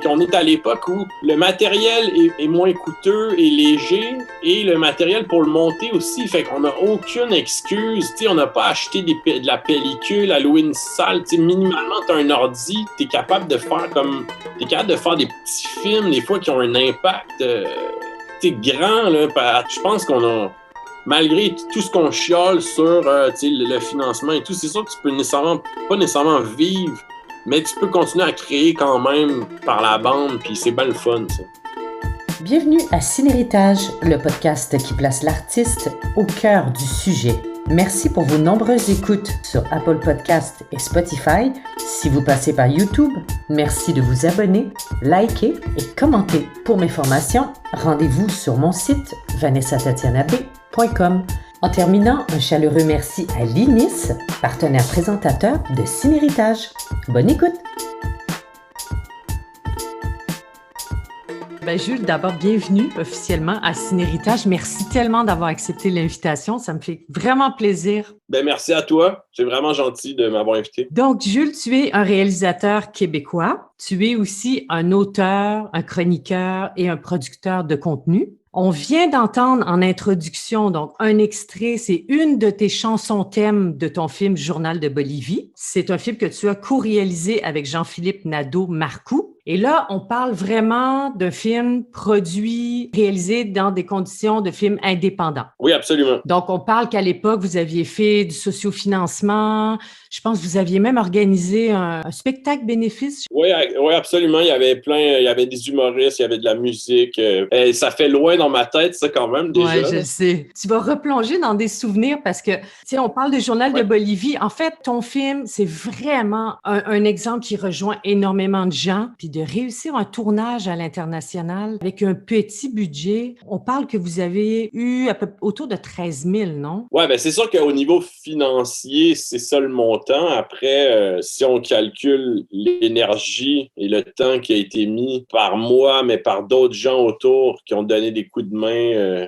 qu'on est à l'époque où le matériel est moins coûteux et léger et le matériel pour le monter aussi. Fait qu'on n'a aucune excuse. T'sais, on n'a pas acheté de la pellicule, à louer une salle. T'sais, minimalement, tu as un ordi, t'es capable de faire des petits films, des fois, qui ont un impact grand. Là, je pense qu'on a, malgré tout ce qu'on chiale sur le financement et tout, c'est sûr que tu peux pas nécessairement vivre, mais tu peux continuer à créer quand même par la bande, puis c'est bien le fun, ça. Bienvenue à Cinéritage, le podcast qui place l'artiste au cœur du sujet. Merci pour vos nombreuses écoutes sur Apple Podcasts et Spotify. Si vous passez par YouTube, merci de vous abonner, liker et commenter. Pour mes formations, rendez-vous sur mon site vanessatatianabe.com. En terminant, un chaleureux merci à l'INIS, partenaire présentateur de Cinéritage. Bonne écoute! Jules, d'abord, bienvenue officiellement à Cinéritage. Merci tellement d'avoir accepté l'invitation. Ça me fait vraiment plaisir. Merci à toi. C'est vraiment gentil de m'avoir invité. Donc, Jules, tu es un réalisateur québécois. Tu es aussi un auteur, un chroniqueur et un producteur de contenu. On vient d'entendre en introduction, donc, un extrait, c'est une de tes chansons thèmes de ton film Journal de Bolivie. C'est un film que tu as co-réalisé avec Jean-Philippe Nadeau-Marcoux. Et là, on parle vraiment d'un film produit, réalisé dans des conditions de film indépendant. Oui, absolument. Donc, on parle qu'à l'époque, vous aviez fait du sociofinancement. Je pense que vous aviez même organisé un spectacle bénéfice. Oui, absolument. Il y avait des humoristes, il y avait de la musique. Ça fait loin dans ma tête, ça, quand même, déjà. Oui, je sais. Tu vas replonger dans des souvenirs parce que, tu sais, on parle de Journal de Bolivie. En fait, ton film, c'est vraiment un exemple qui rejoint énormément de gens. Puis de réussir un tournage à l'international avec un petit budget. On parle que vous avez eu autour de 13 000, non? Oui, c'est sûr qu'au niveau financier, c'est ça le montant. Après, si on calcule l'énergie et le temps qui a été mis par moi, mais par d'autres gens autour qui ont donné des coups de main,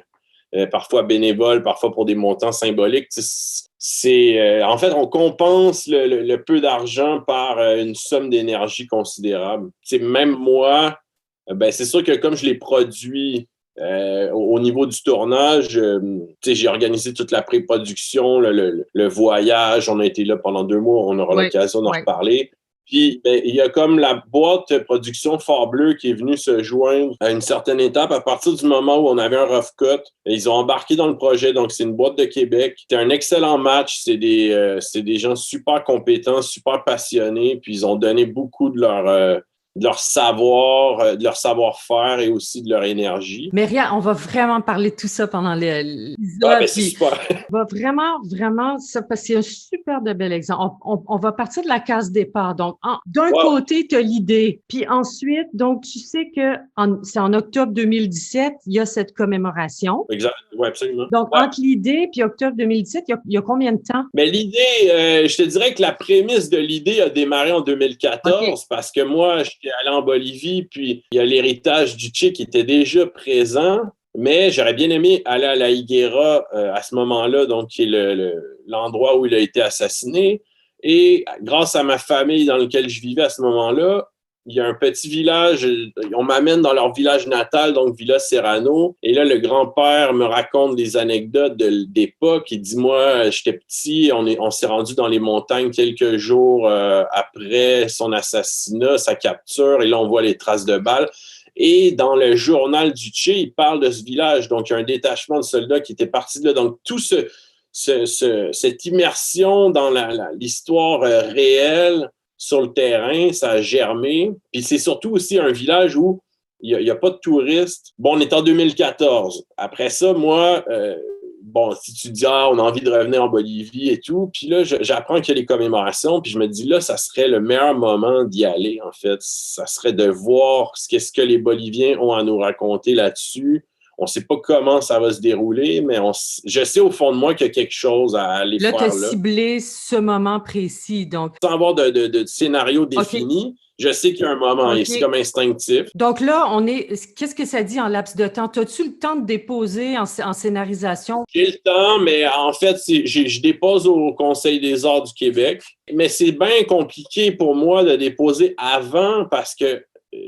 parfois bénévoles, parfois pour des montants symboliques, en fait, on compense le peu d'argent par une somme d'énergie considérable. Même moi, c'est sûr que comme je l'ai produit au niveau du tournage, j'ai organisé toute la pré-production, le voyage, on a été là pendant 2 mois, on aura l'occasion d'en reparler. Puis, il y a comme la boîte de production Fort Bleu qui est venue se joindre à une certaine étape. À partir du moment où on avait un rough cut, ils ont embarqué dans le projet. Donc, c'est une boîte de Québec. C'était un excellent match. C'est des gens super compétents, super passionnés. Puis, ils ont donné beaucoup de leur savoir-faire et aussi de leur énergie. Mais rien, on va vraiment parler de tout ça pendant l'épisode. C'est super. On va vraiment, ça, parce que c'est un super de bel exemple. On va partir de la case départ. Donc, d'un côté, tu as l'idée. Puis ensuite, donc, tu sais que c'est en octobre 2017, il y a cette commémoration. Exact. Oui, absolument. Donc, entre l'idée puis octobre 2017, il y a combien de temps? Mais l'idée, je te dirais que la prémisse de l'idée a démarré en 2014 parce que moi, j'étais allé en Bolivie, puis il y a l'héritage du Che qui était déjà présent, mais j'aurais bien aimé aller à la Higuera à ce moment-là, donc qui est l'endroit où il a été assassiné. Et grâce à ma famille dans laquelle je vivais à ce moment-là, il y a un petit village, on m'amène dans leur village natal, donc Villa Serrano. Et là, le grand-père me raconte des anecdotes d'époque. Il dit, moi, j'étais petit, on s'est rendu dans les montagnes quelques jours après son assassinat, sa capture, et là, on voit les traces de balles. Et dans le journal du Che, il parle de ce village. Donc, il y a un détachement de soldats qui était parti de là. Donc, tout cette immersion dans l'histoire réelle sur le terrain, ça a germé. Puis c'est surtout aussi un village où il n'y a pas de touristes. Bon, on est en 2014. Après ça, moi, si tu dis, on a envie de revenir en Bolivie et tout, puis là, j'apprends qu'il y a les commémorations, puis je me dis, là, ça serait le meilleur moment d'y aller, en fait. Ça serait de voir qu'est-ce que les Boliviens ont à nous raconter là-dessus. On ne sait pas comment ça va se dérouler, mais je sais au fond de moi qu'il y a quelque chose à aller faire là. Là, tu as ciblé ce moment précis. Donc... Sans avoir de scénario défini, je sais qu'il y a un moment et c'est comme instinctif. Donc là, qu'est-ce que ça dit en laps de temps? As-tu le temps de déposer en scénarisation? J'ai le temps, mais en fait, je dépose au Conseil des arts du Québec. Mais c'est bien compliqué pour moi de déposer avant parce que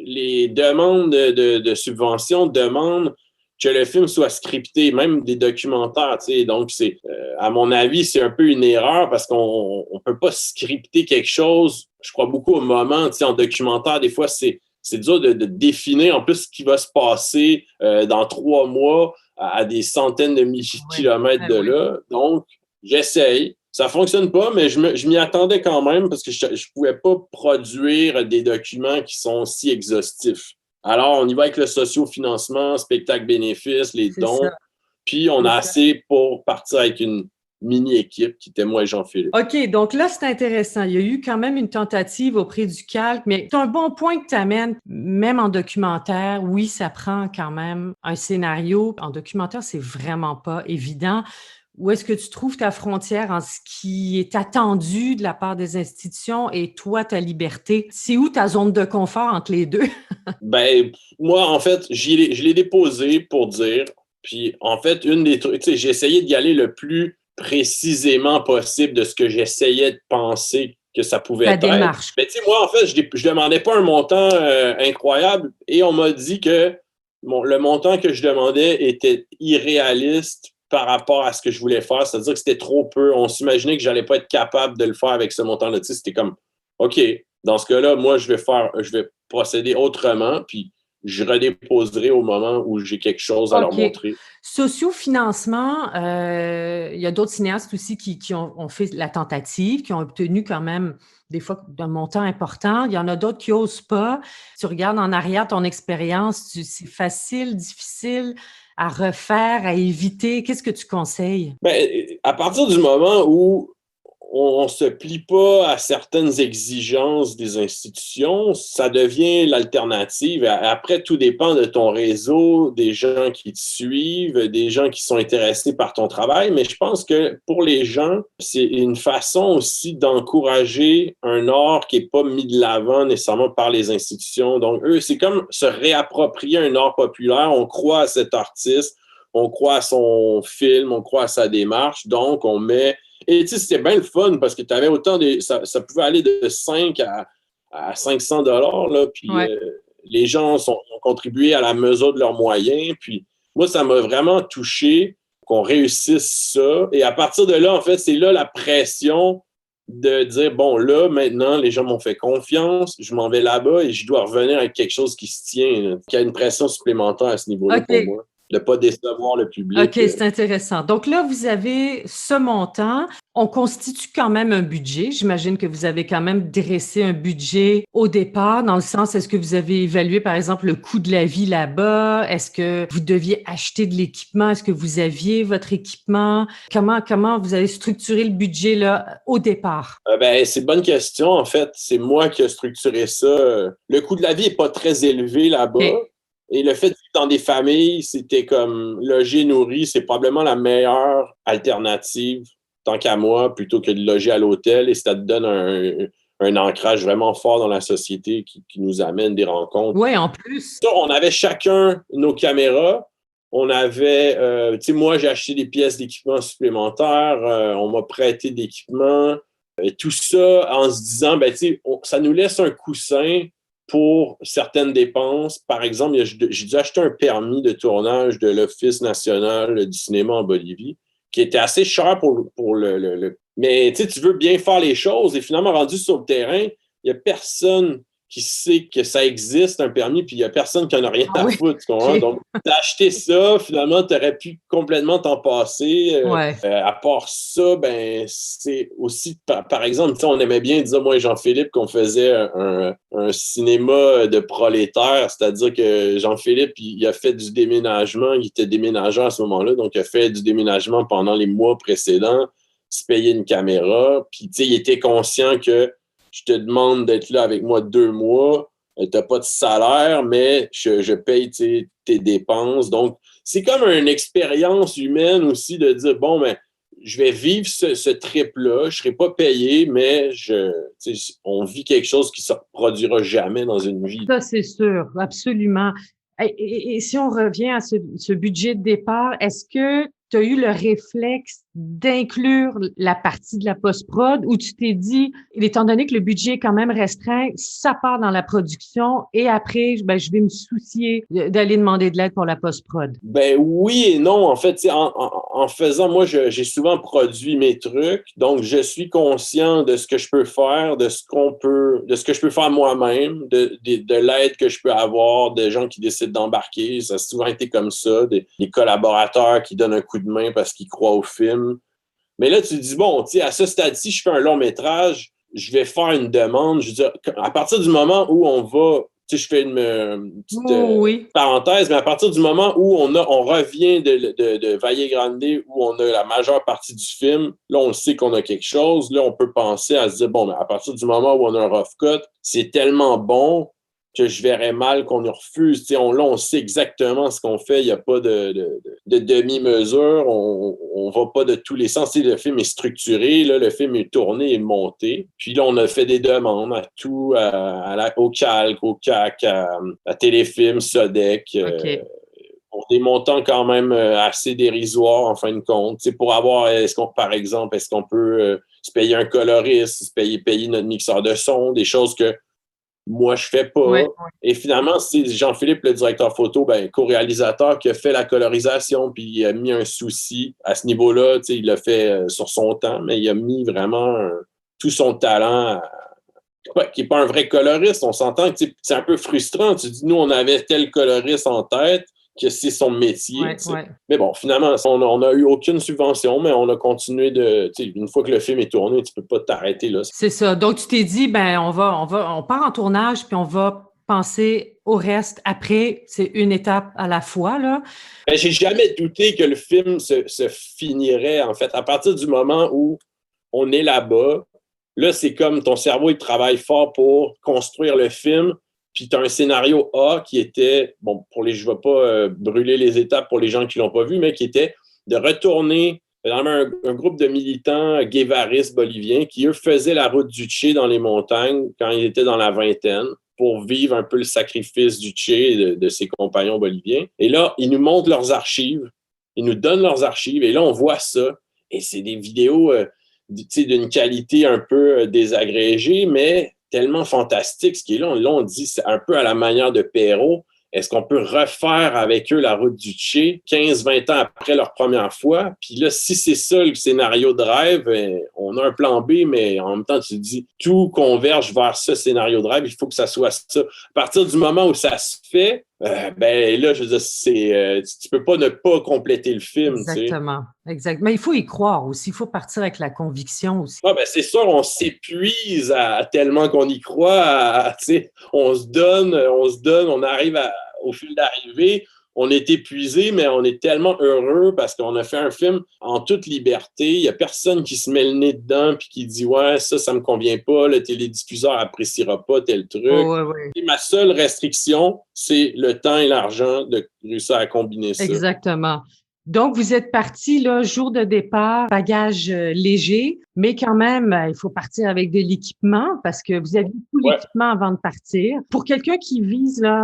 les demandes de subventions demandent que le film soit scripté, même des documentaires, tu sais. Donc, à mon avis, c'est un peu une erreur parce qu'on peut pas scripter quelque chose. Je crois beaucoup au moment, tu sais, en documentaire, des fois, c'est dur de définir en plus ce qui va se passer dans 3 mois à des centaines de milliers de kilomètres de là. Donc, j'essaye. Ça fonctionne pas, mais je m'y attendais quand même parce que je pouvais pas produire des documents qui sont si exhaustifs. Alors, on y va avec le socio-financement, spectacle-bénéfice, les dons. Puis, on a assez pour partir avec une mini-équipe qui était moi et Jean-Philippe. OK, donc là, c'est intéressant. Il y a eu quand même une tentative auprès du calque, mais c'est un bon point que tu amènes, même en documentaire. Oui, ça prend quand même un scénario. En documentaire, c'est vraiment pas évident. Où est-ce que tu trouves ta frontière en ce qui est attendu de la part des institutions et toi, ta liberté? C'est où ta zone de confort entre les deux? Ben, moi, en fait, je l'ai déposé pour dire. Puis, en fait, une des trucs, tu sais, j'ai essayé d'y aller le plus précisément possible de ce que j'essayais de penser que ça pouvait être. Démarche. Mais tu sais, moi, en fait, je demandais pas un montant incroyable et on m'a dit que le montant que je demandais était irréaliste par rapport à ce que je voulais faire. C'est-à-dire que c'était trop peu. On s'imaginait que j'allais pas être capable de le faire avec ce montant-là. Tu sais, c'était comme, OK, dans ce cas-là, moi, je vais procéder autrement, puis je redéposerai au moment où j'ai quelque chose à leur montrer. Sociofinancement, il y a d'autres cinéastes aussi qui ont fait la tentative, qui ont obtenu quand même des fois un montant important. Il y en a d'autres qui n'osent pas. Tu regardes en arrière ton expérience, c'est facile, difficile à refaire, à éviter. Qu'est-ce que tu conseilles? Ben, à partir du moment où on se plie pas à certaines exigences des institutions, ça devient l'alternative. Après, tout dépend de ton réseau, des gens qui te suivent, des gens qui sont intéressés par ton travail. Mais je pense que pour les gens, c'est une façon aussi d'encourager un art qui est pas mis de l'avant nécessairement par les institutions. Donc, eux, c'est comme se réapproprier un art populaire. On croit à cet artiste, on croit à son film, on croit à sa démarche. Donc, on met... Et tu sais, c'était bien le fun parce que tu avais autant de. Ça pouvait aller de 5 à 500 là. Puis les gens ont contribué à la mesure de leurs moyens. Puis moi, ça m'a vraiment touché qu'on réussisse ça. Et à partir de là, en fait, c'est là la pression de dire bon, là, maintenant, les gens m'ont fait confiance, je m'en vais là-bas et je dois revenir avec quelque chose qui se tient. Là. Il y a une pression supplémentaire à ce niveau-là pour moi. De ne pas décevoir le public. OK, c'est intéressant. Donc là, vous avez ce montant. On constitue quand même un budget. J'imagine que vous avez quand même dressé un budget au départ, dans le sens, est-ce que vous avez évalué, par exemple, le coût de la vie là-bas? Est-ce que vous deviez acheter de l'équipement? Est-ce que vous aviez votre équipement? Comment vous avez structuré le budget là, au départ? C'est une bonne question. En fait, c'est moi qui ai structuré ça. Le coût de la vie n'est pas très élevé là-bas. Okay. Et le fait de vivre dans des familles, c'était comme loger, nourri, c'est probablement la meilleure alternative, tant qu'à moi, plutôt que de loger à l'hôtel. Et ça te donne un ancrage vraiment fort dans la société qui nous amène des rencontres. Oui, en plus. On avait chacun nos caméras. On avait, tu sais, moi, j'ai acheté des pièces d'équipement supplémentaires. On m'a prêté d'équipement. Et tout ça en se disant, ben, tu sais, ça nous laisse un coussin pour certaines dépenses. Par exemple, j'ai dû acheter un permis de tournage de l'Office national du cinéma en Bolivie, qui était assez cher pour le... Mais tu veux bien faire les choses et finalement, rendu sur le terrain, il n'y a personne qui sait que ça existe, un permis, puis il n'y a personne qui en a rien à foutre. Tu comprends? Okay. Donc, t'as acheté ça, finalement, tu aurais pu complètement t'en passer. À part ça, ben, c'est aussi, par exemple, on aimait bien dire, moi et Jean-Philippe, qu'on faisait un cinéma de prolétaires, c'est-à-dire que Jean-Philippe, il a fait du déménagement, il était déménageur à ce moment-là, donc il a fait du déménagement pendant les mois précédents, se payer une caméra, puis il était conscient que je te demande d'être là avec moi 2 mois, tu n'as pas de salaire, mais je paye tes dépenses. Donc, c'est comme une expérience humaine aussi de dire, bon, ben, je vais vivre ce trip-là, je ne serai pas payé, mais on vit quelque chose qui ne se reproduira jamais dans une vie. Ça, c'est sûr, absolument. Et si on revient à ce budget de départ, est-ce que tu as eu le réflexe d'inclure la partie de la post-prod ou tu t'es dit, étant donné que le budget est quand même restreint, ça part dans la production et après, je vais me soucier d'aller demander de l'aide pour la post-prod? Ben oui et non. En fait, en faisant, moi, j'ai souvent produit mes trucs, donc je suis conscient de ce que je peux faire, de ce que je peux faire moi-même, de l'aide que je peux avoir, des gens qui décident d'embarquer. Ça a souvent été comme ça, des collaborateurs qui donnent un coup de main parce qu'ils croient au film. Mais là, tu te dis, bon, tu sais, à ce stade-ci, je fais un long métrage, je vais faire une demande. Je veux dire, à partir du moment où on va, tu sais, je fais une petite Oui. parenthèse, mais à partir du moment où on revient de Valle Grande, où on a la majeure partie du film, là, on sait qu'on a quelque chose. Là, on peut penser à se dire, bon, mais à partir du moment où on a un rough cut, c'est tellement bon que je verrais mal qu'on nous refuse. Là, on sait exactement ce qu'on fait. Il n'y a pas de demi-mesure. On va pas de tous les sens. Le film est structuré. Là, le film est tourné et monté. Puis là, on a fait des demandes à tout, au Calque, au CAC, à Téléfilm, Sodec. OK. Pour des montants quand même assez dérisoires, en fin de compte. Pour avoir, par exemple, est-ce qu'on peut se payer un coloriste, se payer notre mixeur de son, des choses que moi, je fais pas. Ouais. Et finalement, c'est Jean-Philippe, le directeur photo, co-réalisateur, qui a fait la colorisation, puis il a mis un souci à ce niveau-là. Il l'a fait sur son temps, mais il a mis vraiment tout son talent, qui n'est pas un vrai coloriste. On s'entend que c'est un peu frustrant. Tu dis, nous, on avait tel coloriste en tête, que c'est son métier. Ouais. Mais bon, finalement, on n'a eu aucune subvention, mais on a continué une fois que le film est tourné, tu peux pas t'arrêter là. C'est ça. Donc, tu t'es dit, on part en tournage, puis on va penser au reste après. C'est une étape à la fois, là. J'ai jamais douté que le film se finirait, en fait. À partir du moment où on est là-bas, là, c'est comme ton cerveau, il travaille fort pour construire le film. Puis tu as un scénario A qui était, bon, je ne vais pas brûler les étapes pour les gens qui ne l'ont pas vu, mais qui était de retourner dans un groupe de militants guévaristes boliviens qui, eux, faisaient la route du Tché dans les montagnes quand ils étaient dans la vingtaine pour vivre un peu le sacrifice du Tché et de ses compagnons boliviens. Et là, ils nous montrent leurs archives, ils nous donnent leurs archives, et là, on voit ça. Et c'est des vidéos d'une qualité un peu désagrégée, mais tellement fantastique. Ce qui est là, on dit, c'est un peu à la manière de Perrault. Est-ce qu'on peut refaire avec eux la route du Tché 15-20 ans après leur première fois? Puis là, si c'est ça le scénario de rêve, on a un plan B, mais en même temps, tu te dis, tout converge vers ce scénario de rêve, il faut que ça soit ça. À partir du moment où ça se fait, là, je veux dire, tu peux pas ne pas compléter le film. Exactement. Exact. Mais il faut y croire aussi. Il faut partir avec la conviction aussi. C'est sûr, on s'épuise tellement qu'on y croit. On se donne, on arrive au fil d'arrivée. On est épuisé, mais on est tellement heureux parce qu'on a fait un film en toute liberté. Il n'y a personne qui se met le nez dedans et qui dit « Ouais, ça me convient pas, le télédiffuseur appréciera pas tel truc. Ouais. » Ma seule restriction, c'est le temps et l'argent de réussir à combiner ça. Exactement. Donc, vous êtes parti, là, jour de départ, bagage léger, mais quand même, il faut partir avec de l'équipement parce que vous aviez tout l'équipement avant de partir. Pour quelqu'un qui vise là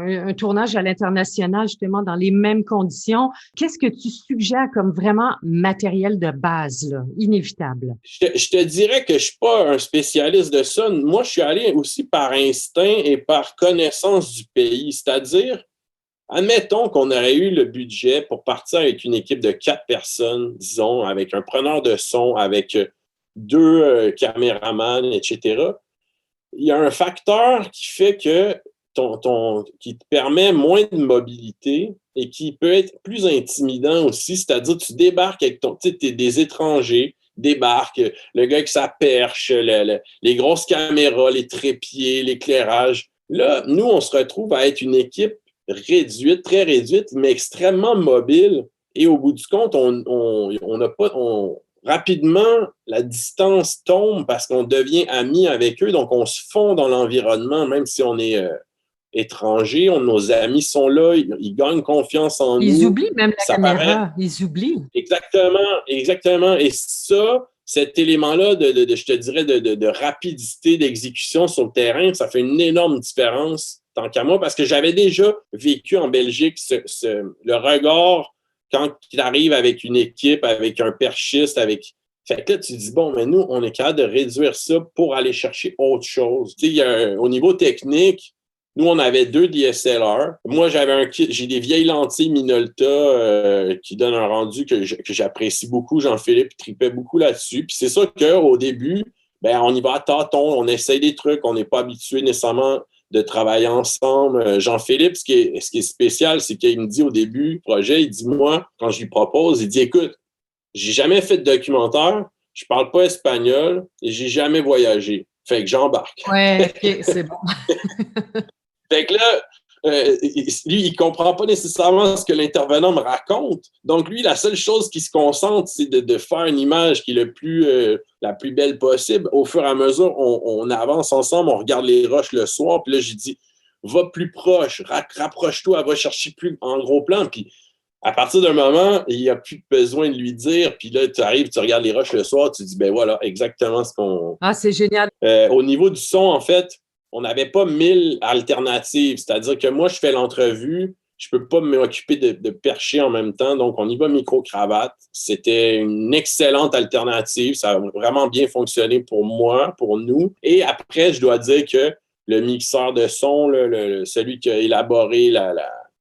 un tournage à l'international, justement, dans les mêmes conditions, qu'est-ce que tu suggères comme vraiment matériel de base, là, inévitable? Je te dirais que je suis pas un spécialiste de ça. Moi, je suis allé aussi par instinct et par connaissance du pays, c'est-à-dire admettons qu'on aurait eu le budget pour partir avec une équipe de 4 personnes, disons, avec un preneur de son, avec 2 caméramans, etc. Il y a un facteur qui fait que qui te permet moins de mobilité et qui peut être plus intimidant aussi, c'est-à-dire tu débarques avec t'es des étrangers, débarquent, le gars avec sa perche, les grosses caméras, les trépieds, l'éclairage. Là, nous, on se retrouve à être une équipe réduite, très réduite, mais extrêmement mobile. Et au bout du compte, rapidement, la distance tombe parce qu'on devient amis avec eux. Donc, on se fond dans l'environnement, même si on est étranger. Nos amis sont là, ils gagnent confiance en nous. Ils oublient même la caméra. Ils oublient. Exactement. Et ça, cet élément-là je te dirais, de rapidité d'exécution sur le terrain, ça fait une énorme différence tant qu'à moi, parce que j'avais déjà vécu en Belgique le regard quand il arrive avec une équipe, avec un perchiste, avec... Fait que là, tu dis, bon, mais nous, on est capable de réduire ça pour aller chercher autre chose. Tu sais, au niveau technique, nous, on avait 2 DSLR. Moi, j'avais un kit, j'ai des vieilles lentilles Minolta qui donnent un rendu que j'apprécie beaucoup. Jean-Philippe tripait beaucoup là-dessus. Puis c'est ça qu'au début, ben, on y va à tâtons, on essaye des trucs, on n'est pas habitué nécessairement de travailler ensemble. Jean-Philippe, ce qui est spécial, c'est qu'il me dit au début du projet, il dit, moi, quand je lui propose, il dit, écoute, j'ai jamais fait de documentaire, je parle pas espagnol et j'ai jamais voyagé. Fait que j'embarque. Ouais, OK, c'est bon. Fait que là, lui, il comprend pas nécessairement ce que l'intervenant me raconte. Donc, lui, la seule chose qui se concentre, c'est de faire une image qui est la plus belle possible. Au fur et à mesure, on avance ensemble, on regarde les roches le soir, puis là, j'ai dit, va plus proche, rapproche-toi, va chercher plus en gros plan, puis à partir d'un moment, il n'y a plus besoin de lui dire, puis là, tu arrives, tu regardes les roches le soir, tu dis, ben voilà, exactement ce qu'on... Ah, c'est génial. Au niveau du son, en fait, on n'avait pas 1000 alternatives. C'est-à-dire que moi, je fais l'entrevue, je peux pas m'occuper de percher en même temps, donc on y va micro-cravate. C'était une excellente alternative. Ça a vraiment bien fonctionné pour moi, pour nous. Et après, je dois dire que le mixeur de son, celui qui a élaboré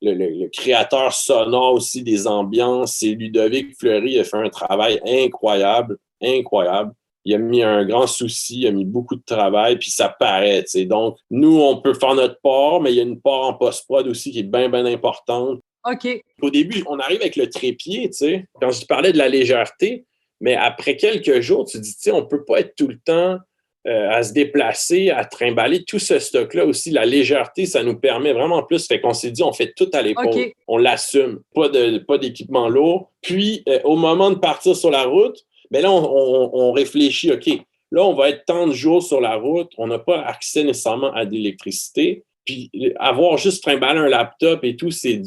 le créateur sonore aussi des ambiances, c'est Ludovic Fleury. Il a fait un travail incroyable, incroyable. Il a mis un grand souci, il a mis beaucoup de travail, puis ça paraît, tu sais. Donc, nous, on peut faire notre part, mais il y a une part en post-prod aussi qui est bien, bien importante. OK. Au début, on arrive avec le trépied, tu sais. Quand je parlais de la légèreté, mais après quelques jours, tu dis, tu sais, on peut pas être tout le temps à se déplacer, à trimballer tout ce stock-là aussi. La légèreté, ça nous permet vraiment plus. Fait qu'on s'est dit, on fait tout à l'épaule. OK. On l'assume. Pas d'équipement lourd. Puis, au moment de partir sur la route, bien là, on réfléchit, OK, là, on va être tant de jours sur la route, on n'a pas accès nécessairement à de l'électricité. Puis avoir juste trimballé un laptop et tout, c'est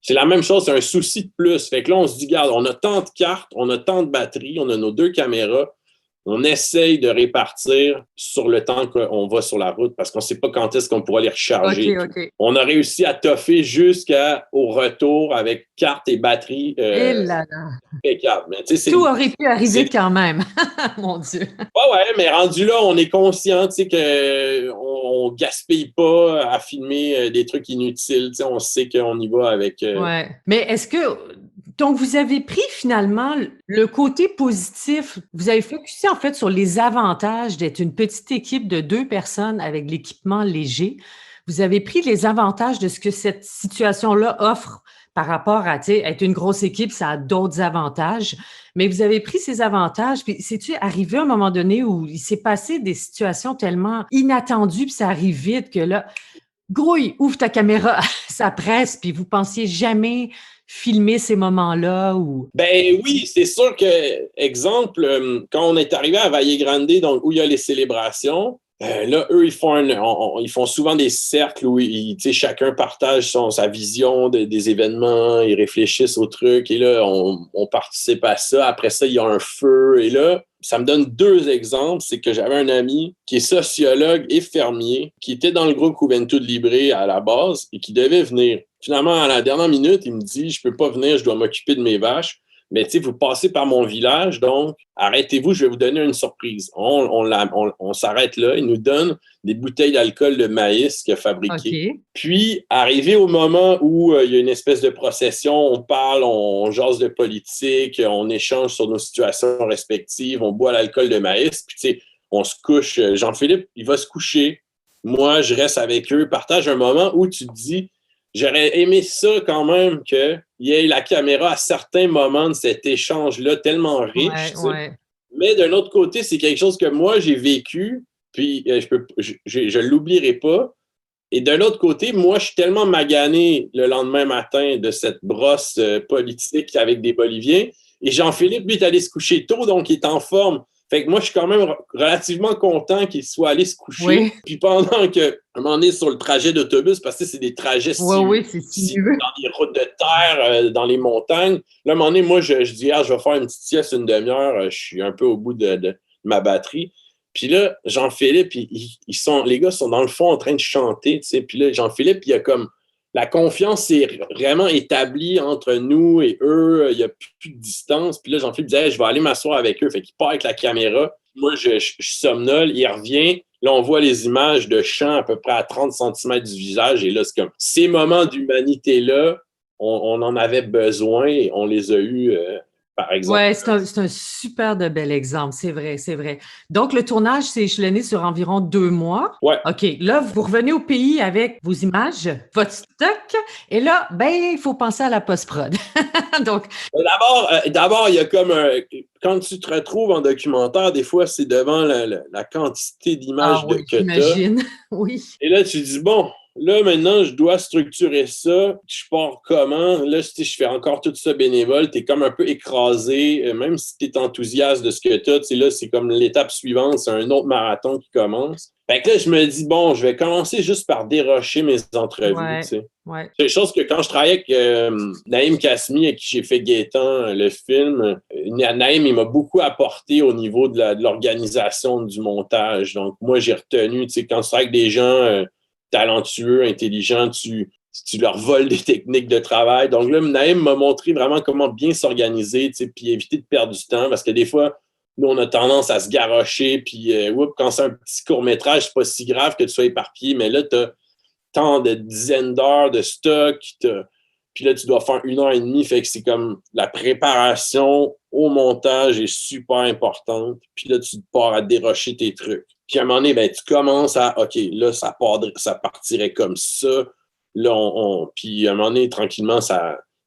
la même chose, c'est un souci de plus. Fait que là, on se dit, regarde, on a tant de cartes, on a tant de batteries, on a nos 2 caméras. On essaye de répartir sur le temps qu'on va sur la route parce qu'on ne sait pas quand est-ce qu'on pourra les recharger. OK. On a réussi à toffer jusqu'au retour avec carte et batterie impeccable. Tout aurait pu arriver quand même. Mon Dieu. Ouais, mais rendu là, on est conscient qu'on ne gaspille pas à filmer des trucs inutiles. On sait qu'on y va avec... Ouais. Mais est-ce que... Donc, vous avez pris finalement le côté positif, vous avez focusé en fait sur les avantages d'être une petite équipe de 2 personnes avec l'équipement léger. Vous avez pris les avantages de ce que cette situation-là offre par rapport à, tu sais, être une grosse équipe, ça a d'autres avantages. Mais vous avez pris ces avantages, puis c'est-tu arrivé à un moment donné où il s'est passé des situations tellement inattendues, puis ça arrive vite que là, grouille, ouvre ta caméra, ça presse, puis vous pensiez jamais filmer ces moments-là ou... Ben oui, c'est sûr que, exemple, quand on est arrivé à Valle Grande, donc où il y a les célébrations, là, eux, ils font souvent des cercles où chacun partage sa vision des événements, ils réfléchissent au truc, et là, on participe à ça. Après ça, il y a un feu, et là, ça me donne 2 exemples. C'est que j'avais un ami qui est sociologue et fermier, qui était dans le groupe Juventud Libre à la base et qui devait venir. Finalement, à la dernière minute, il me dit, je peux pas venir, je dois m'occuper de mes vaches. Mais tu sais, vous passez par mon village, donc arrêtez-vous, je vais vous donner une surprise. On s'arrête là, il nous donne des bouteilles d'alcool de maïs qu'il a fabriqué. OK. Puis, arrivé au moment où il y a une espèce de procession, on parle, on jase de politique, on échange sur nos situations respectives, on boit l'alcool de maïs, puis tu sais, on se couche. Jean-Philippe, il va se coucher. Moi, je reste avec eux, partage un moment où tu te dis, j'aurais aimé ça quand même qu'il y ait la caméra à certains moments de cet échange-là tellement riche. Ouais. Mais d'un autre côté, c'est quelque chose que moi, j'ai vécu, puis je l'oublierai pas. Et d'un autre côté, moi, je suis tellement magané le lendemain matin de cette brosse politique avec des Boliviens. Et Jean-Philippe, lui, est allé se coucher tôt, donc il est en forme. Fait que moi, je suis quand même relativement content qu'il soit allé se coucher. Oui. Puis pendant que, à un moment donné, sur le trajet d'autobus, parce que c'est des trajets Oui, c'est sinueux. dans les routes de terre, dans les montagnes. Là, à un moment donné, moi, je dis, je vais faire une petite sieste, une demi-heure. Je suis un peu au bout de ma batterie. Puis là, Jean-Philippe, les gars sont dans le fond en train de chanter, tu sais. Puis là, Jean-Philippe, il a comme la confiance s'est vraiment établie entre nous et eux. Il n'y a plus de distance. Puis là, Jean-Philippe disait, hey, je vais aller m'asseoir avec eux. Fait qu'il part avec la caméra. Moi, je somnole. Il revient. Là, on voit les images de champ à peu près à 30 cm du visage. Et là, c'est comme ces moments d'humanité-là, on en avait besoin et on les a eus, par exemple. Oui, c'est un super de bel exemple, c'est vrai, c'est vrai. Donc, le tournage s'est échelonné sur environ 2 mois. Ouais. OK, là, vous revenez au pays avec vos images, votre stock, et là, ben, il faut penser à la post-prod. Donc, D'abord, il y a comme quand tu te retrouves en documentaire, des fois, c'est devant la quantité d'images oui, que tu as. Oui. Et là, tu dis, bon, là, maintenant, je dois structurer ça. Je pars comment? Là, je fais encore tout ça bénévole. Tu es comme un peu écrasé, même si tu es enthousiaste de ce que tu as. Là, c'est comme l'étape suivante, c'est un autre marathon qui commence. Fait que là, je me dis, bon, je vais commencer juste par dérocher mes entrevues. Ouais, tu sais. ouais. C'est une chose que quand je travaillais avec Naïm Kasmi, avec qui j'ai fait Gaétan, le film, Naïm, il m'a beaucoup apporté au niveau de l'organisation du montage. Donc, moi, j'ai retenu, tu sais, quand tu travailles avec des gens talentueux, intelligents, tu leur voles des techniques de travail. Donc là, Naïm m'a montré vraiment comment bien s'organiser, tu sais, puis éviter de perdre du temps, parce que des fois, nous, on a tendance à se garrocher, puis quand c'est un petit court-métrage, c'est pas si grave que tu sois éparpillé, mais là, tu as tant de dizaines d'heures de stock, puis là, tu dois faire 1 heure et demie, fait que c'est comme la préparation au montage est super importante, puis là, tu pars à dérocher tes trucs. Puis à un moment donné, ben, tu commences à, OK, là, ça partirait comme ça, là, puis à un moment donné, tranquillement,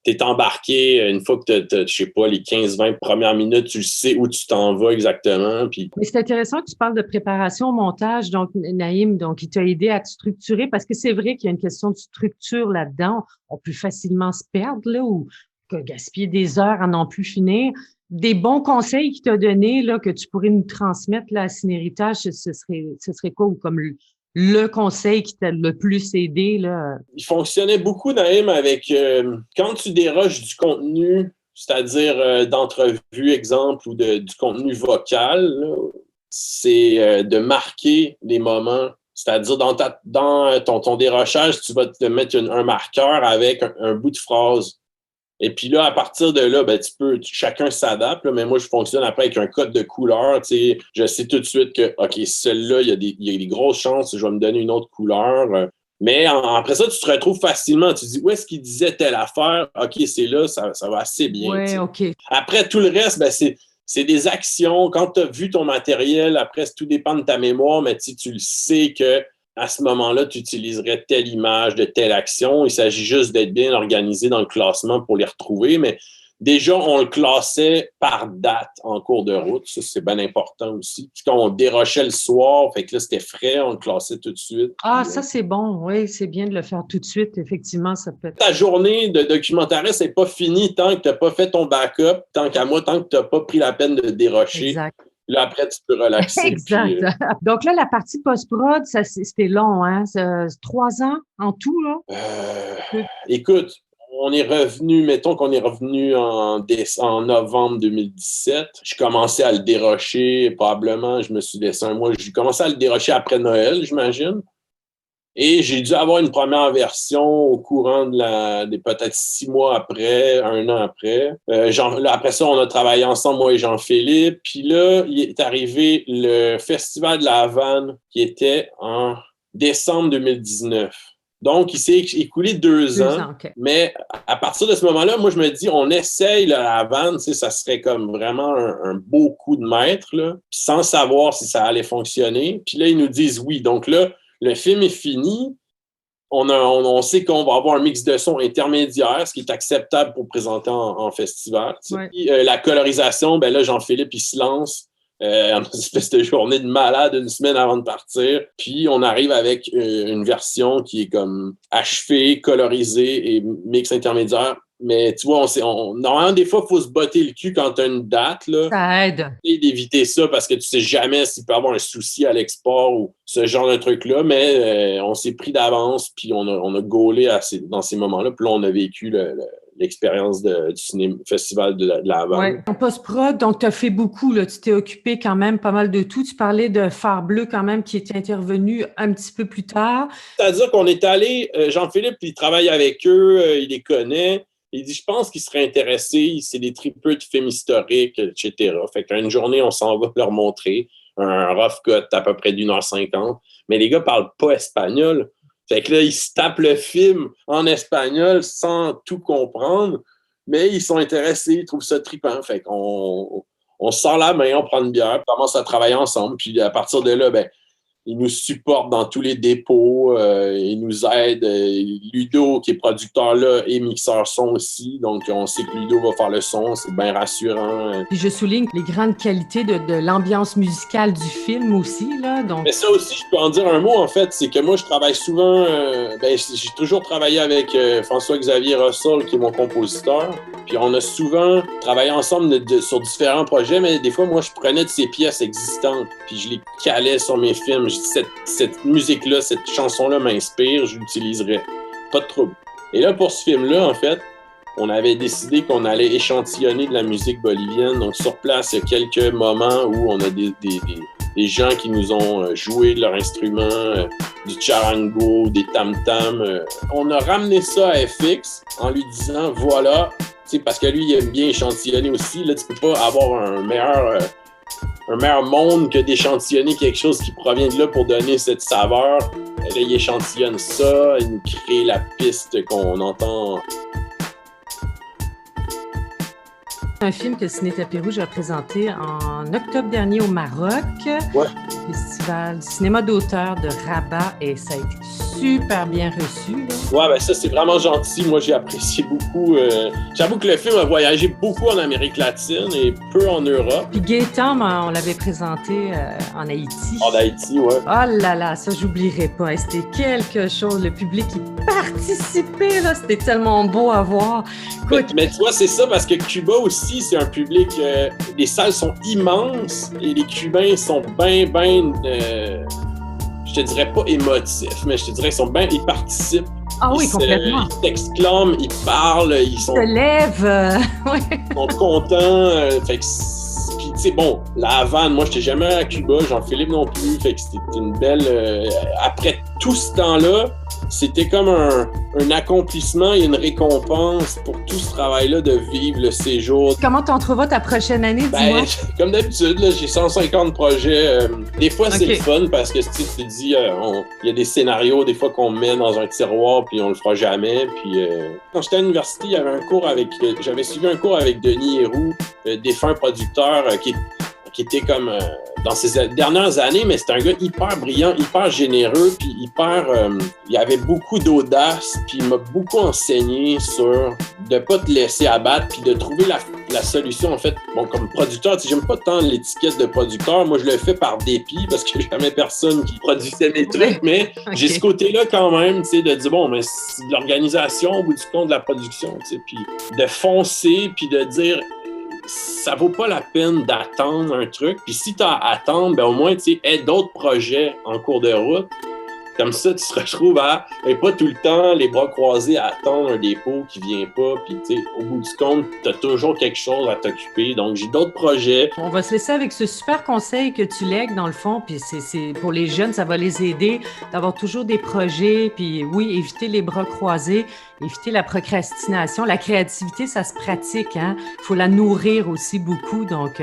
t'es embarqué, une fois que t'as, je sais pas, les 15-20 premières minutes, tu sais où tu t'en vas exactement. Puis... Mais c'est intéressant que tu parles de préparation au montage. Donc, Naïm, donc, il t'a aidé à te structurer parce que c'est vrai qu'il y a une question de structure là-dedans. On peut facilement se perdre, là, ou gaspiller des heures à n'en plus finir. Des bons conseils qu'il t'a donnés, là, que tu pourrais nous transmettre, là, à Cinéritage, ce serait quoi? Ou comme le conseil qui t'a le plus aidé, là? Il fonctionnait beaucoup, Naïm, avec quand tu déroges du contenu, c'est-à-dire d'entrevue, exemple, ou du contenu vocal, là, c'est de marquer les moments. C'est-à-dire, dans ton dérochage, tu vas te mettre un marqueur avec un bout de phrase. Et puis là, à partir de là, ben, chacun s'adapte, là, mais moi, je fonctionne après avec un code de couleur. Tu sais, je sais tout de suite que, OK, celle-là, il y a des grosses chances, je vais me donner une autre couleur. Mais après ça, tu te retrouves facilement. Tu te dis, où est-ce qu'il disait telle affaire? OK, c'est là, ça va assez bien. Oui, OK. Après, tout le reste, ben, c'est des actions. Quand tu as vu ton matériel, après, tout dépend de ta mémoire, mais tu le sais que à ce moment-là, tu utiliserais telle image de telle action. Il s'agit juste d'être bien organisé dans le classement pour les retrouver. Mais déjà, on le classait par date en cours de route. Ça, c'est bien important aussi. Puis quand on dérochait le soir, fait que là, c'était frais, on le classait tout de suite. Ah, ça, c'est bon. Oui, c'est bien de le faire tout de suite. Effectivement, ça peut être... Ta journée de documentariste n'est pas finie tant que tu n'as pas fait ton backup, tant qu'à moi, tant que tu n'as pas pris la peine de dérocher. Exact. Là, après, tu peux relaxer. Exact. Puis, donc là, la partie post-prod, c'était long, hein? 3 ans en tout, là? Écoute, on est revenu, mettons qu'on est revenu en novembre 2017. Je commençais à le dérocher, probablement, je me suis laissé un mois. J'ai commencé à le dérocher après Noël, j'imagine. Et j'ai dû avoir une première version au courant des peut-être 6 mois après, 1 an après. Là, après ça, on a travaillé ensemble, moi et Jean-Philippe. Puis là, il est arrivé le Festival de la Havane qui était en décembre 2019. Donc, il s'est écoulé 2 ans. Okay. Mais à partir de ce moment-là, moi, je me dis, on essaye la Havane, tu sais, ça serait comme vraiment un beau coup de maître, là, sans savoir si ça allait fonctionner. Puis là, ils nous disent oui. Donc là, le film est fini. On sait qu'on va avoir un mix de son intermédiaire, ce qui est acceptable pour présenter en festival. Ouais. Puis, la colorisation, ben là, Jean-Philippe, il se lance en une espèce de journée de malade 1 semaine avant de partir. Puis, on arrive avec une version qui est comme achevée, colorisée et mix intermédiaire. Mais tu vois, normalement, des fois, il faut se botter le cul quand tu as une date. Là. Ça aide. Et d'éviter ça parce que tu sais jamais s'il peut y avoir un souci à l'export ou ce genre de truc-là. Mais on s'est pris d'avance puis on a gaulé dans ces moments-là. Puis là, on a vécu l'expérience du festival de la Havane. Ouais. En post-prod, donc tu as fait beaucoup, là, tu t'es occupé quand même pas mal de tout. Tu parlais de Phare Bleu quand même qui était intervenu un petit peu plus tard. C'est-à-dire qu'on est allé, Jean-Philippe, il travaille avec eux, il les connaît. Il dit, je pense qu'ils seraient intéressés, c'est des tripeux de films historiques, etc. Fait qu'une journée, on s'en va leur montrer un rough cut à peu près d'1h50. Mais les gars parlent pas espagnol. Fait que là, ils se tapent le film en espagnol sans tout comprendre, mais ils sont intéressés, ils trouvent ça trippant. Fait qu'on se sort la main, on prend une bière, on commence à travailler ensemble. Puis à partir de là, ils nous supportent dans tous les dépôts, ils nous aident. Ludo, qui est producteur là, et mixeur son aussi. Donc, on sait que Ludo va faire le son, c'est bien rassurant. Puis je souligne les grandes qualités de l'ambiance musicale du film aussi, là. Donc... Mais ça aussi, je peux en dire un mot, en fait. C'est que moi, je travaille souvent... j'ai toujours travaillé avec François-Xavier Russell, qui est mon compositeur. Puis on a souvent travaillé ensemble sur différents projets, mais des fois, moi, je prenais de ces pièces existantes, puis je les calais sur mes films. Cette musique-là, cette chanson-là m'inspire, je l'utiliserai. Pas de trouble. Et là, pour ce film-là, en fait, on avait décidé qu'on allait échantillonner de la musique bolivienne. Donc, sur place, il y a quelques moments où on a des gens qui nous ont joué de leur instrument, du charango, des tam-tams. On a ramené ça à FX en lui disant, voilà, parce que lui, il aime bien échantillonner aussi. Là, tu peux pas avoir un meilleur monde que d'échantillonner quelque chose qui provient de là pour donner cette saveur. Là, il échantillonne ça, il nous crée la piste qu'on entend. Un film que Ciné Tapis Rouge a présenté en octobre dernier au Maroc, ouais. Au Festival du cinéma d'auteur de Rabat, et ça a été super bien reçu. Là. Ouais, ça c'est vraiment gentil. Moi, j'ai apprécié beaucoup. J'avoue que le film a voyagé beaucoup en Amérique latine et peu en Europe. Puis Gaëtan, on l'avait présenté en Haïti. En Haïti, ouais. Oh là là, ça j'oublierai pas. C'était quelque chose. Le public qui participait, là, c'était tellement beau à voir. Écoute, mais tu vois, c'est ça parce que Cuba aussi, c'est un public. Les salles sont immenses et les Cubains sont bien, je te dirais pas émotifs, mais je te dirais qu'ils participent. Ah oui, complètement. Ils s'exclament, ils parlent, ils se lèvent. Ouais. Ils sont contents. Fait que, puis, tu sais, bon, la Havane, moi, j'étais jamais à Cuba, Jean-Philippe non plus. Fait que c'était une belle. Après tout ce temps-là, c'était comme un accomplissement et une récompense pour tout ce travail-là de vivre le séjour. Comment t'en trouveras ta prochaine année, dis-moi? Comme d'habitude, là, j'ai 150 projets. Des fois, c'est le fun parce que tu te dis, il y a des scénarios des fois qu'on met dans un tiroir puis on le fera jamais. Puis quand j'étais à l'université, il y avait j'avais suivi un cours avec Denis Héroux, défunt producteur qui était comme dans ses dernières années, mais c'était un gars hyper brillant, hyper généreux, puis il avait beaucoup d'audace, puis il m'a beaucoup enseigné sur de pas te laisser abattre, puis de trouver la solution, en fait. Bon, comme producteur, tu sais, j'aime pas tant l'étiquette de producteur, moi je le fais par dépit, parce que j'ai jamais personne qui produisait mes trucs, mais j'ai ce côté-là quand même, tu sais, de dire, bon, mais c'est de l'organisation au bout du compte de la production, tu sais, puis de foncer, puis de dire, ça vaut pas la peine d'attendre un truc. Puis si tu as à attendre, au moins, tu sais, aie d'autres projets en cours de route. Comme ça, tu te retrouves et pas tout le temps les bras croisés à attendre un dépôt qui vient pas. Puis, tu sais, au bout du compte, tu as toujours quelque chose à t'occuper. Donc, j'ai d'autres projets. On va se laisser avec ce super conseil que tu lègues, dans le fond. Puis, c'est pour les jeunes, ça va les aider d'avoir toujours des projets. Puis, oui, éviter les bras croisés, éviter la procrastination. La créativité, ça se pratique, hein. Il faut la nourrir aussi beaucoup. Donc,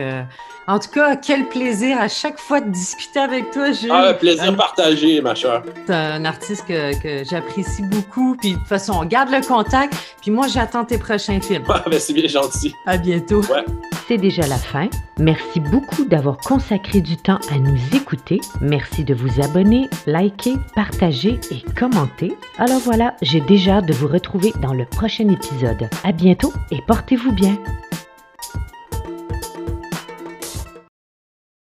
en tout cas, quel plaisir à chaque fois de discuter avec toi, Jules. Ah, plaisir partagé, ma chère. C'est un artiste que j'apprécie beaucoup. Puis de toute façon, on garde le contact. Puis moi, j'attends tes prochains films. Ah, ben c'est bien gentil. À bientôt. Ouais. C'est déjà la fin. Merci beaucoup d'avoir consacré du temps à nous écouter. Merci de vous abonner, liker, partager et commenter. Alors voilà, j'ai déjà hâte de vous retrouver dans le prochain épisode. À bientôt et portez-vous bien.